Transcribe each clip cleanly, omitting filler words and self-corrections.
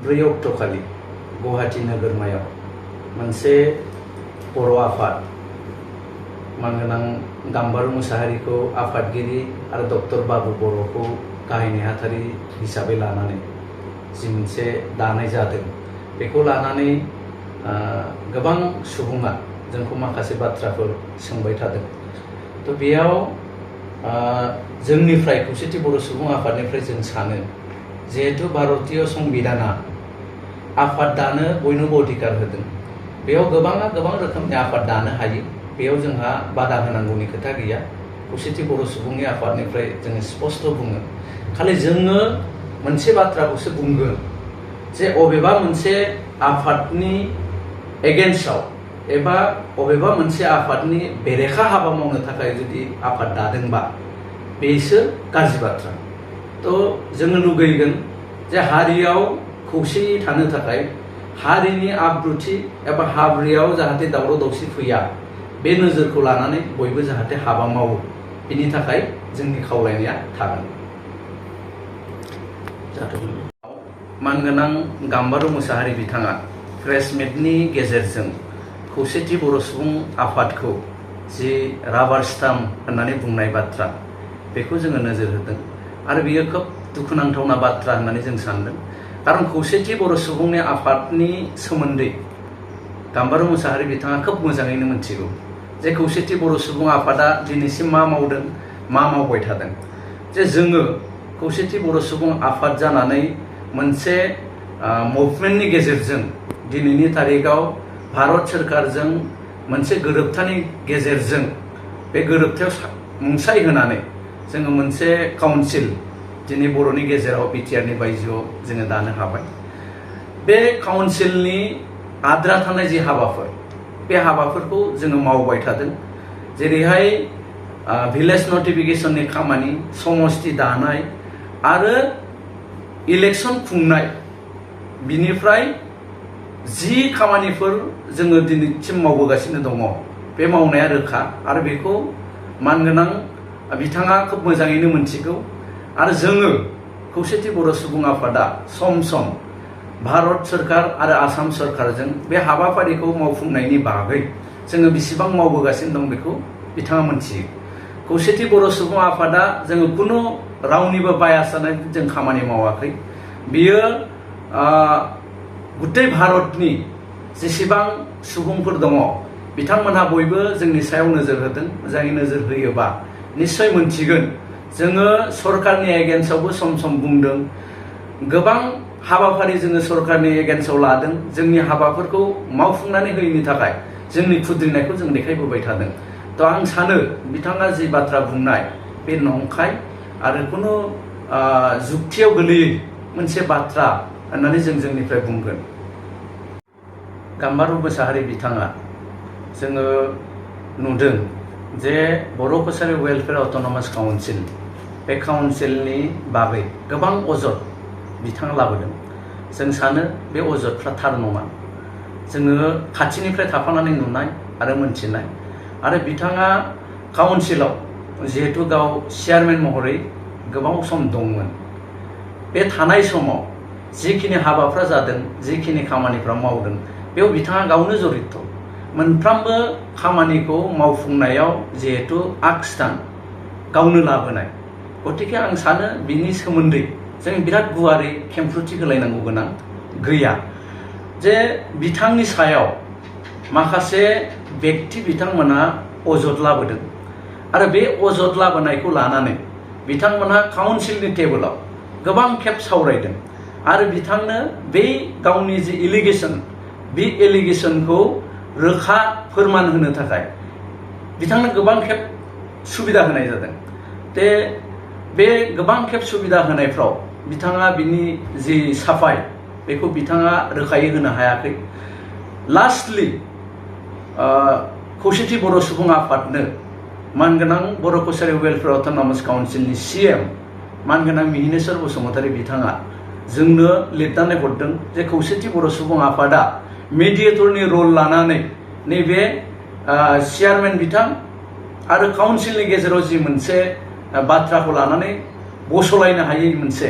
4 अक्ट'खालि गुवाहाटी नोगोरमायाव मोनसे बर' आफाद मानगोनां गाम्बारु मुसाहारिखौ आफादगिरि आरो डक्टर बाबु बर'खौ गाहाय नेहाथारि हिसाबै लानानै जि मोनसे दानाय जादों बेखौ लानानै गोबां सुबुङा जोंखौ माखासे बाथ्राफोर सोंबाय थादों। तो बेयाव जोंनिफ्राय खौसेथि बर' सुबुं आफादनिफ्राय जों सानो जिहेतु भारतीय संबिधाना आफाद दानो बयनोबो अधिकार होदों, बेयाव गोबां रोखोमनि आफाद दानो हायो, बेयाव जोंहा बादा होनांगौनि खोथा गैया। खौसेथि बर' सुबुंनि आफादनिफ्राय जोङो स्पष्ट बुङो, खालि जोङो मोनसे बाथ्राखौसो बुंगोन जे अबेबा मोनसे आफादनि एगेन्स्टआव एबा अबेबा मोनसे आफादनि बेरेखा हाबा मावनो थाखाय जुदि आफाद दादोंबा बेसो गाज्रि बाथ्रा। तो जोङो लुगैगोन जे हारियाव खौसेयै थानो थाखाय हारिनि आब्रुथि एबा हाब्रियाव जाहाथे दावराव दावसि फैया बे नोजोरखौ लानानै बयबो जाहाथे हाबा मावो, बिनि थाखाय जोंनि खावलायनाया थागोन। मानगोनां गाम्बारु मुसाहारि बिथाङा प्रेस मिटनि गेजेरजों खौसेथि बर' सुबुं आफादखौ जि राबार स्टाम्प होननानै बुंनाय बाथ्रा बेखौ जोङो नोजोर होदों आरो बियो खोब दुखुनांथावना बाथ्रा होननानै जों सानदों। खारन खौसेथि बर' सुबुंनि आफादनि सोमोन्दै गाम्बारु मुसाहारि बिथाङा खोब मोजाङैनो मिथिगौ जे खौसेथि बर' सुबुं आफादा दिनैसिम मा मावदों, मा मावबाय थादों। जे जोङो खौसेथि बर' सुबुं आफाद जानानै मोनसे मुभमेन्टनि गेजेरजों दिनैनि तारिखाव भारत सोरखारजों मोनसे गोरोबथानि गेजेरजों बे गोरोबथायाव मुंसाइ होनानै जोङो मोनसे काउन्सिल दिनै बर'नि गेजेराव बिटिआरनि बायजोआव जोङो दानो हाबाय। बे काउन्सिलनि आद्रा थानाय जि हाबाफोर बे हाबाफोरखौ जोङो मावबाय थादों। जेरैहाय भिलेज नटिफिकेशननि खामानि, समष्टि दानाय आरो इलेक्शन खुंनाय, बिनिफ्राय जि खामानिफोर जोङो दिनैसिम मावबोगासिनो दङ बे मावनाया रोखा आरो बेखौ मानगोनां बिथाङा खोब मोजाङैनो मिथिगौ। आरो जोङो खौसेथि बर' सुबुं आफादा सम सम भारत सोरखार आरो आसाम सोरखारजों बे हाबाफारिखौ मावफुंनायनि बागै जोङो बेसेबां मावबोगासिनो दं बेखौ बिथाङा मिथियो। खौसेथि बर' सुबुं आफादा जोङो खुनु रावनिबो बायास जानाय जों खामानि मावाखै। बियो गुथै भारतनि जेसेबां सुबुंफोर दङ बिथांमोनहा बयबो जोंनि सायाव नोजोर होदों। मोजाङै नोजोर होयोबा निश्चय मोनथिगोन जोङो सरकारनि एगेन्स्टआवबो सम सम बुंदों, गोबां हाबाफारि जोङो सरकारनि एगेन्स्टआव लादों, जोंनि हाबाफोरखौ मावफुंनानै होयैनि थाखाय जोंनि खुद्रिनायखौ जों देखायबोबाय थादों। तो आं सानो बिथाङा जि बाथ्रा बुंनाय बे नंखाय आरो खुनु जुक्तियाव गोलैयै मोनसे बाथ्रा होननानै जों जोंनिफ्राय बुंगोन। गाम्बारु मुसाहारि बिथाङा जोङो नुदों जे बर' कसारि वेलफेयार अट'नमास काउन्सिल बे काउन्सिलनि बागै गोबां अजद बिथाङा लाबोदों। जों सानो बे अजदफ्रा थार नङा। जोङो खाथिनिफ्राय थाफानानै नुनाय आरो मोनथिनाय आरो बिथाङा काउन्सिलाव जिहेतु गाव चेयारमेन महरै गोबाव सम दंमोन, बे थानाय समाव जिखिनि हाबाफ्रा जादों, जिखिनि खामानिफ्रा मावदों बेयाव बिथाङा गावनो जरित। मोनफ्रोमबो खामानिखौ मावफुंनायाव जिहेतु आगस्तान गावनो लाबोनाय, गतिके आं सानो बिनि सोमोन्दै जों बिराद गुवारै खेंफ्रुथि होलायनांगौ गोनां गैया। जे बिथांनि सायाव माखासे व्यक्ति बिथांमोनहा अजद लाबोदों आरो बे अजद लाबोनायखौ लानानै बिथांमोनहा काउन्सिलनि टेबोलाव गोबां खेब सावरायदों आरो बिथांनो बे गावनि जि एलिगेसन बे एलिगेसनखौ रोखा फोरमान होनो थाखाय बिथांनो गोबां खेब सुबिदा होनाय जादों। बे गोबां खेब सुबिदा होनायफ्राव बिथाङा बिनि जि साफाय बेखौ बिथाङा रोखायै होनो हायाखै। लास्टलि खौसेथि बर' सुबुं आफादनो मानगोनां बर' कसारि वेलफेयार अट'नमास काउन्सिलनि CM मानगोनां मिहिनेश्वर बसुमतारी बिथाङा जोंनो लिरनानै हरदों जे खौसेथि बर' सुबुं आफादा मेडिएटरनि रल लानानै नैबे चेयारमेन बिथां आरो काउन्सिलनि गेजेराव जि मोनसे बाथ्राखौ लानानै बसलायनो हायै मोनसे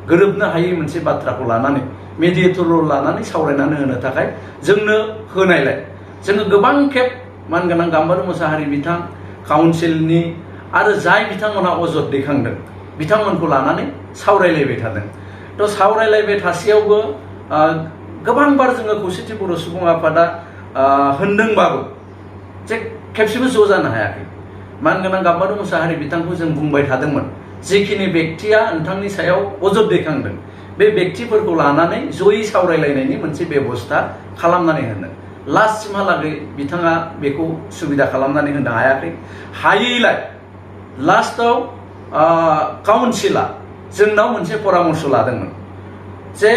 गोरोबनो हायै मोनसे बाथ्राखौ लानानै मेडिएटर लानानै सावरायनानै होनो थाखाय जोंनो होनायलाय जोङो गोबां खेब मानगोनां गाम्बारि मोसाहारि बिथां काउन्सिलनि आरो जाय बिथांमोनहा अजद दैखांदों बिथांमोनखौ लानानै सावरायलायबाय थादों। थ' सावरायलायबाय थासेयावबो गोबांबार जोङो खौसेथि बर' सुबुं आफादा होनदोंबाबो जे खेबसेबो ज' जानो हायाखै। मानगोनां गाम्बारि मोसाहारि बिथांखौ जों बुंबाय थादोंमोन जिखिनि बेक्तिया नोंथांनि सायाव अजद दैखांदों बे बेक्तिफोरखौ लानानै जयै सावरायलायनायनि मोनसे बेबस्था खालामनानै होनो। लास्टसिमहालागै बिथाङा बेखौ सुबिदा खालामनानै होनो हायाखै। हायैलाय लास्टआव काउन्सिला जोंनाव मोनसे परामर्श लादोंमोन जे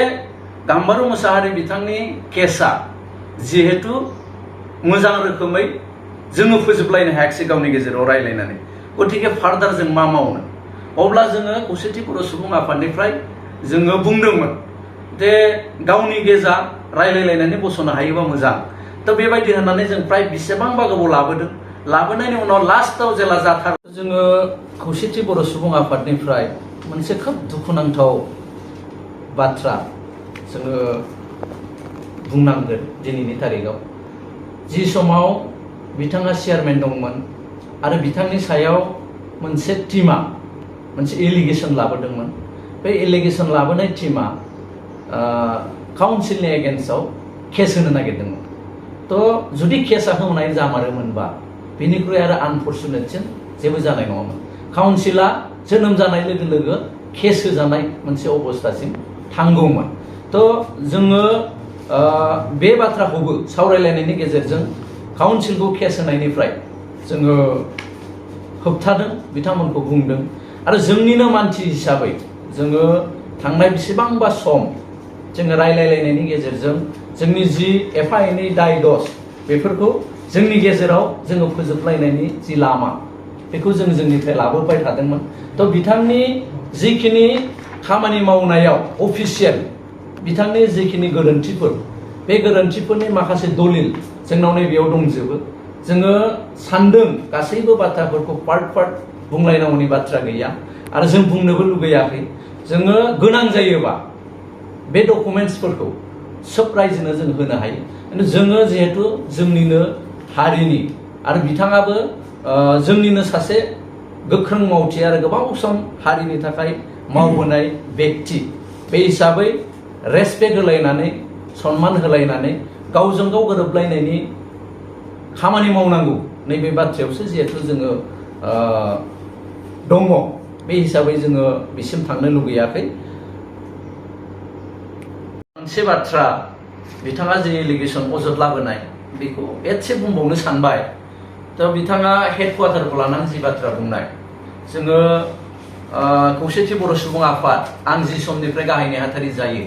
गाम्बारि मोसाहारि बिथांनि केसा जिहेतु मोजां रोखोमै जोङो फोजोबलायनो हायाखिसै गावनि गेजेराव रायलायनानै, गतिके फार्दार जों मा मावनो? अब्ला जोङो खौसेथि बर' सुबुं आफादनिफ्राय जोङो बुंदोंमोन जे गावनि गेजा रायलायलायनानै बस'नो हायोबा मोजां। थ' बेबायदि होननानै जों प्राय बेसेबांबा गोबाव लाबोदों। लाबोनायनि उनाव लास्टआव जेला जाथार जोङो खौसेथि बर' सुबुं आफादनिफ्राय मोनसे खोब दुखुनांथाव बाथ्रा जोङो बुंनांगोन दिनैनि तारिखाव। जि समाव बिथाङा चेयारमेन दंमोन आरो बिथांनि सायाव मोनसे टीमा मोनसे एलिगेसन लाबोदोंमोन। बे एलिगेसन लाबोनाय टीमा काउन्सिलनि एगेन्स्टआव केस होनो नागिरदोंमोन। थ' जुदि केसा होनाय जामारोमोनबा बेनिख्रुइ आरो आनफर्चुनेटसिन जेबो जानाय नङामोन। काउन्सिला जोनोम जानाय लोगो लोगो केस होजानाय मोनसे अबस्थासिम थांगौमोन। थ' जोङो बे बाथ्राखौबो सावरायलायनायनि गेजेरजों काउन्सिलखौ केस होनायनिफ्राय जोङो होबथादों, बिथांमोनखौ बुंदों। आरो जोंनिनो मानसि हिसाबै जोङो थांनाय बेसेबांबा सम जोङो रायलायलायनायनि गेजेरजों जोंनि जि एफा एनै दाय दस बेफोरखौ जोंनि गेजेराव जोङो फोजोबलायनायनि जि लामा बेखौ जों जोंनिफ्राय लाबोबाय थादोंमोन। थ' बिथांनि जिखिनि खामानि मावनायाव अफिसियेल बिथांनि जिखिनि गोरोन्थिफोर बे गोरोन्थिफोरनि माखासे दलिल जोंनाव नैबेयाव दंजोबो। जोङो सानदों गासैबो बाथ्राफोरखौ पार्ट पार्ट बुंलायनांगौनि बाथ्रा गैया आरो जों बुंनोबो लुगैयाखै। जोङो गोनां जायोबा बे डकुमेन्ट्सफोरखौ सोब रायजोनो जों होनो हायो। खिन्थु जोङो जिहेतु जोंनिनो हारिनि आरो बिथाङाबो जोंनिनो सासे गोख्रों मावथि आरो गोबाव सम हारिनि थाखाय मावबोनाय बेक्ति, बे हिसाबै रेसपेक्ट होलायनानै सन्मान होलायनानै गावजों गाव गोरोबलायनायनि खामानि मावनांगौ नैबे बाथ्रायावसो जिहेतु जोङो दङ। बे हिसाबै जोङो बिसिम थांनो लुगैयाखै। मोनसे बाथ्रा बिथाङा जे एलिगेसन अजद लाबोनाय बेखौ एसे बुंबावनो सानबाय। थ' बिथाङा हेडक्वार्टारखौ लानानै जि बाथ्रा बुंनाय, जोङो खौसेथि बर' सुबुं आफाद आं जि समनिफ्राय गाहाय नेहाथारि जायो,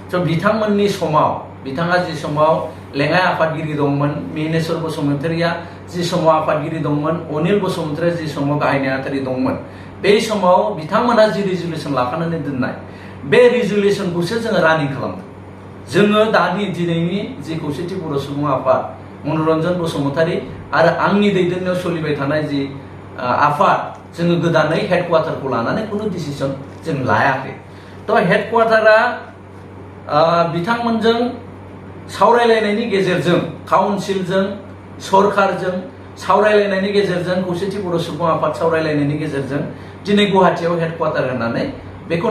थ' बिथांमोननि समाव बिथाङा जि समाव लेङाइ आफादगिरि दंमोन, मिहिनेश्वर बसुमतारिया जि समाव आफादगिरि दंमोन, अनिल बसुमतारिया जि समाव गाहाय नेहाथारि दंमोन, बे समाव बिथांमोनहा जि रिजुलेसन लाखानानै दोननाय बे रिजुलेसनखौसो जोङो रानिं खालामदों। जोङो दानि दिनैनि जि खौसेथि बर' सुबुं आफाद मनरन्जन बसुमतारि आरो आंनि दैदेननायाव सोलिबाय थानाय जि आफाद, जोङो गोदानै हेडक्वार्टारखौ लानानै खुनु डिसिसन जों लायाखै। थ' हेडक्वार्टारा बिथांमोनजों सावरायलायनायनि गेजेरजों काउन्सिलजों सरकारजों सावरायलायनायनि गेजेरजों खौसेथि बर' सुबुं आफाद सावरायलायनायनि गेजेरजों दिनै गुवाहाटीयाव हेडक्वार्टार होनानै बेखौ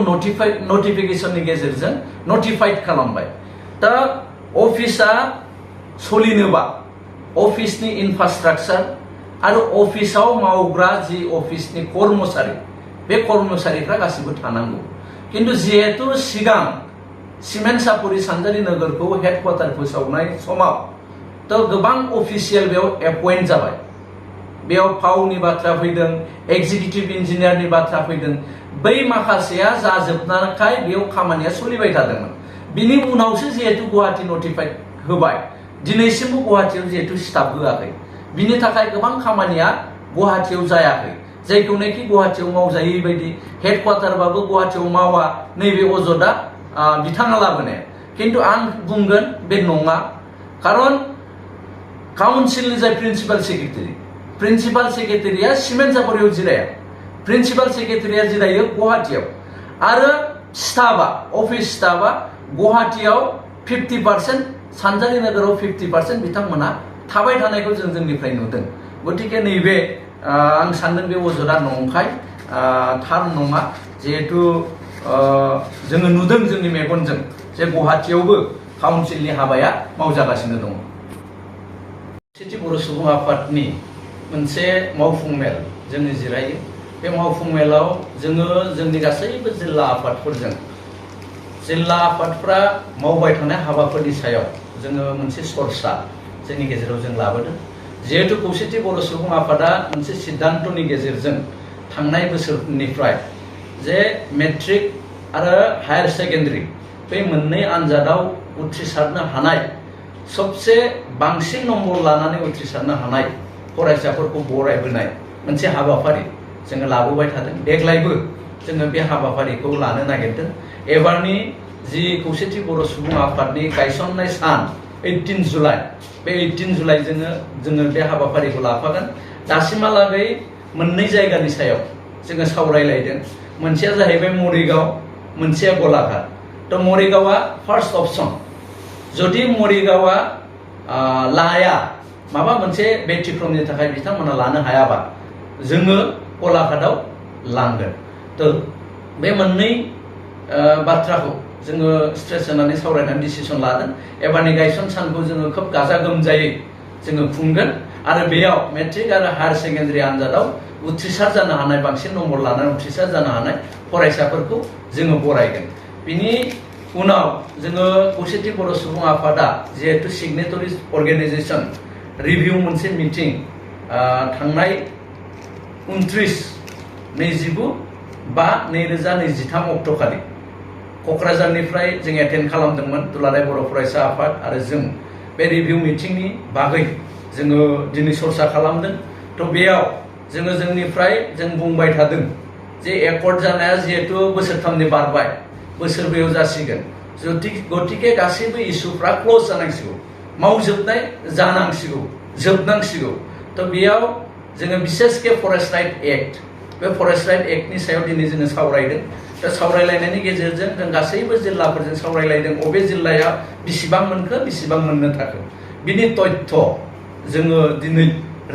नटिफिकेसननि गेजेरजों नटिफाइड खालामबाय। दा अफिसा सोलिनोबा अफिसनि इनफ्रास्ट्राक्चार आरो अफिसाव मावग्रा जि अफिसनि कर्मचारि बे कर्मचारिफ्रा गासिबो थानांगौ। किन्तु जिहेतु सिगां सिमेन्ट सापरि सानजारि नोगोरखौ हेडक्वार्टार फोसावनाय समाव थ' गोबां अफिसियेल बेयाव एपइन्ट जाबाय। बेयाव फावनि बाथ्रा फैदों, एक्जिकिउटिभ इन्जिनियारनि बाथ्रा फैदों। बै माखासेया जाजोबनायखाय बेयाव खामानिया सोलिबाय थादोंमोन। बिनि उनावसो जिहेतु गुवाहाटी नटिफाइड होबाय, दिनैसिमबो गुवाहाटीयाव जिहेतु स्टाफ होआखै, बिनि थाखाय गोबां खामानिया गुवाहाटीयाव जायाखै। जायखौनाखि गुवाहाटीयाव मावजायै बायदि हेडक्वार्टारबाबो गुवाहाटीयाव मावा नैबे अजदआ बिथाङा लाबोनाय। किन्तु आं बुंगोन बे नङा। खारन काउन्सिलनि जाय प्रिन्सिपाल सेक्रेटारिया सिमेन्ट सापरियाव जिराया, प्रिन्सिपाल सेक्रेटारिया जिरायो गुवाहाटीयाव आरो स्टाफआ अफिस स्टाफआ गुवाहाटीयाव 50%, सानजारि नोगोराव 50% बिथांमोना थाबाय थानायखौ जों जोंनिफ्राय नुदों। गतिके नैबे आं सानदों बे अजदा नंखाय, थार नङा। जिहेतु जोङो नुदों जोंनि मेगनजों जे गुवाहाटीयावबो काउन्सिलनि हाबाया मावजागासिनो दङ। खौसेथि बर' सुबुं आफादनि मोनसे मावफुं मेल जोङो जिरायो। बे मावफुं मेलाव जोङो जोंनि गासैबो जिल्ला आफादफोरजों, जिल्ला आफादफ्रा मावबाय थानाय हाबाफोरनि सायाव जोङो मोनसे सरसा जोंनि गेजेराव जों लाबोदों। जिहेतु खौसेथि बर' सुबुं आफादा मोनसे सिद्धान्तनि गेजेरजों थांनाय बोसोरनिफ्राय जे मेट्रिक आरो हायार सेकेन्डारि बे मोननै आनजादाव उथ्रिसारनो हानाय, सबसे बांसिन नम्बर लानानै उथ्रिसारनो हानाय फरायसाफोरखौ बरायबोनाय मोनसे हाबाफारि जोङो लाबोबाय थादों। देग्लायबो जोङो बे हाबाफारिखौ लानो नागिरदों। एबारनि जि खौसेथि बर' सुबुं आफादनि गायसननाय सान 18 जुलाइ, बे 18 जुलाइ जोङो बे हाबाफारिखौ लाफागोन। दासिमहालागै मोननै जायगानि सायाव जोङो सावरायलायदों। मोनसेया जाहैबाय मरिगाव, मोनसेया गलाघाट। थ' मरिगावआ फार्स्ट अपसन। जुदि मरिगावआ लाया, माबा मोनसे बेथिक्रमनि थाखाय बिथांमोना लानो हायाबा जोङो गलाघाटआव लांगोन। थ' बे मोननै बाथ्राखौ जोङो स्ट्रेस होनानै सावरायनानै डिसिसन लादों। एबारनि गायसन सानखौ जोङो खोब गाजा गोमजायै जोङो खुंगोन आरो बेयाव मेट्रिक आरो हायार सेकेन्डारि आनजादाव उथ्रिसार जानो हानाय, बांसिन नम्बर लानानै उथ्रिसार जानो हानाय फरायसाफोरखौ जोङो बरायगोन। बिनि उनाव जोङो खौसेथि बर' सुबुं आफादा जिहेतु सिगनेटरि अर्गेनाइजेसन रिभिउ मोनसे मिटिं थांनाय 29/5/2023 अक्ट'खालि क'क्राझारनिफ्राय जों एटेन्ड खालामदोंमोन। दुलाराय बर' फरायसा आफाद आरो जों बे रिभिउ मिटिंनि बागै जोङो दिनै सरसा खालामदों। थ' बेयाव जोङो जोंनिफ्राय जों बुंबाय थादों जे एकर्ड जानाया जिहेतु बोसोरथामनि बारबाय, बोसोरब्रैयाव जासिगोन। गतिके गासैबो इस्युफ्रा क्ल'ज जानांसिगौ, मावजोबनाय जानांसिगौ, जोबनांसिगौ। थ' बेयाव जोङो बिसेसके फरेस्ट राइट एक्ट, बे फरेस्ट राइट एक्टनि सायाव दिनै जोङो सावरायदों। दा सावरायलायनायनि गेजेरजों जों गासैबो जिल्लाफोरजों सावरायलायदों अबे जिल्लाया बेसेबां मोनखो, बेसेबां मोननो थाखो, बिनि तथ्य जोङो दिनै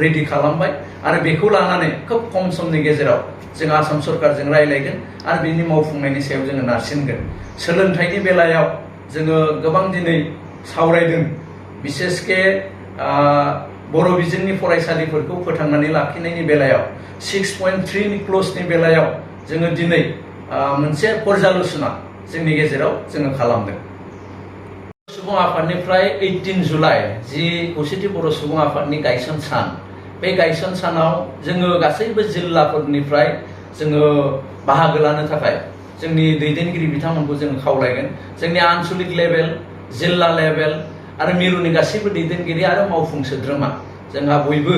रेडि खालामबाय आरो बेखौ लानानै खोब खम समनि गेजेराव जों आसाम सरकारजों रायलायगोन आरो बिनि मावफुंनायनि सायाव जोङो नारसिनगोन। सोलोंथाइनि बेलायाव जोङो गोबां दिनै सावरायदों। बिसेसके बर' बिजोंनि फरायसालिफोरखौ फोथांनानै लाखिनायनि बेलायाव 6.3 नि क्ल'जनि बेलायाव जोङो दिनै मोनसे पर्यालोचना जोंनि गेजेराव जोङो खालामदों। सुबुं आफादनिफ्राय 18 जुलाइ जि खौसेथि बर' सुबुं आफादनि गायसन सान, बे गायसन सानाव जोङो गासैबो जिल्लाफोरनिफ्राय जोङो बाहागो लानो थाखाय जोंनि दैदेनगिरि बिथांमोनखौ जोङो खावलायगोन। जोंनि आनसलिक लेभेल, जिल्ला लेभेल आरो मिरुनि गासैबो दैदेनगिरि आरो मावफुं सोद्रोमा जोंहा बयबो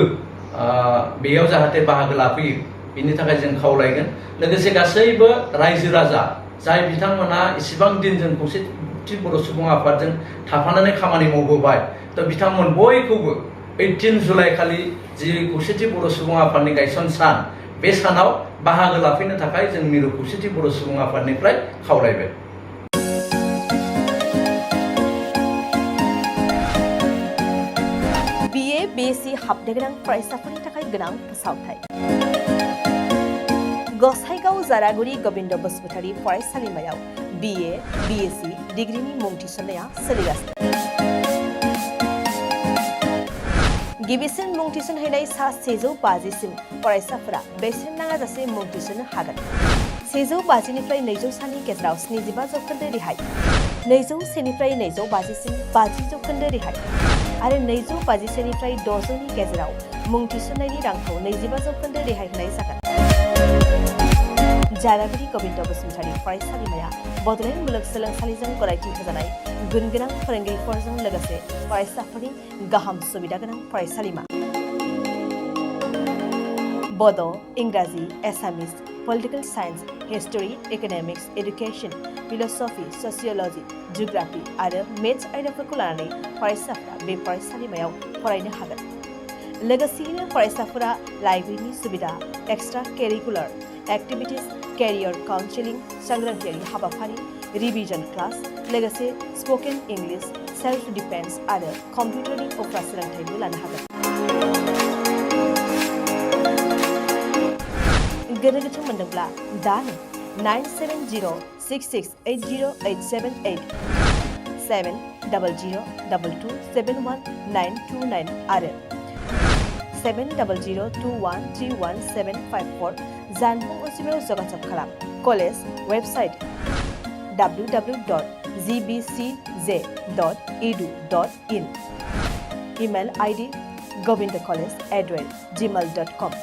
बेयाव जाहाथे बाहागो लाफैयो बिनि थाखाय जों खावलायगोन। लोगोसे गासैबो रायजो राजा जाय बिथांमोना इसिबां दिन जों खौसेथि बर' सुबुं आफादजों थाफानानै खामानि मावबोबाय, थ' बिथांमोन बयखौबो 18 जुलाइ खालि जि खौसेथि बर' सुबुं आफादनि गायसन सान, बे सानाव बाहागो लाफैनो थाखाय जों मिरु खौसेथि बर' सुबुं आफादनिफ्राय खावलायबाय। BA BSc हाबनो गोनां फरायसाफोरनि थाखाय गोनां फोसावथाय। गसाइगाव जारागुरि गबिन्द बसुमतारी फरायसालिमायाव BA BSc डिग्रीनि मुं थिसननाया सोलिगासिनो। गिबिसिन मुं थिसनहैनाय सा 150 सिम फरायसाफोरा बेसेन नाङाजासे मुं थिसननो हागोन। 150 निफ्राय 200 सानि गेजेराव 75% रेहाय, 201 निफ्राय 250 सिम 50% रेहाय आरो 250 निफ्राय 600 नि गेजेराव मुं थिसननायनि रांखौ 25% रेहाय होनाय जागोन। जारागुरि गबिन्द बसुमतारी फरायसालिमाया बड'लेण्ड मुलुगसोलोंसालिजों गनायथि होजानाय गुनगोनां फोरोंगिरिफोरजों लोगोसे फरायसाफोरनि गाहाम सुबिदा गोनां फरायसालिमा। बड', इंराजि, एसामिस, political science, history, economics, education, philosophy, sociology, geography आरो मेथ्स आयदाफोरखौ लानानै फरायसाफोरा बे फरायसालिमायाव फरायनो हागोन। लोगोसेयैनो फरायसाफोरा लाइब्रेरिनि सुबिदा, एक्सट्रा केरिकुलार एक्टिविटीज, कैरियर काउन्सिलिं, सांग्रांथियारि हाबाफारि, रिभिजन क्लास लोगोसे स्पोकेन इंग्लिश सेल्फ डिफेन्स आरो कम्पिउटारनि उफ्रा सोलोंथाइबो लानो हागोन। गोनो गोथो मोनदोंब्ला दानो 9706680878 700227129 आरो 7002131754 जानबुं अनजिमायाव जगाजग खालाम। College website www.gbcj.edu.in email ID govindacollege@gmail.com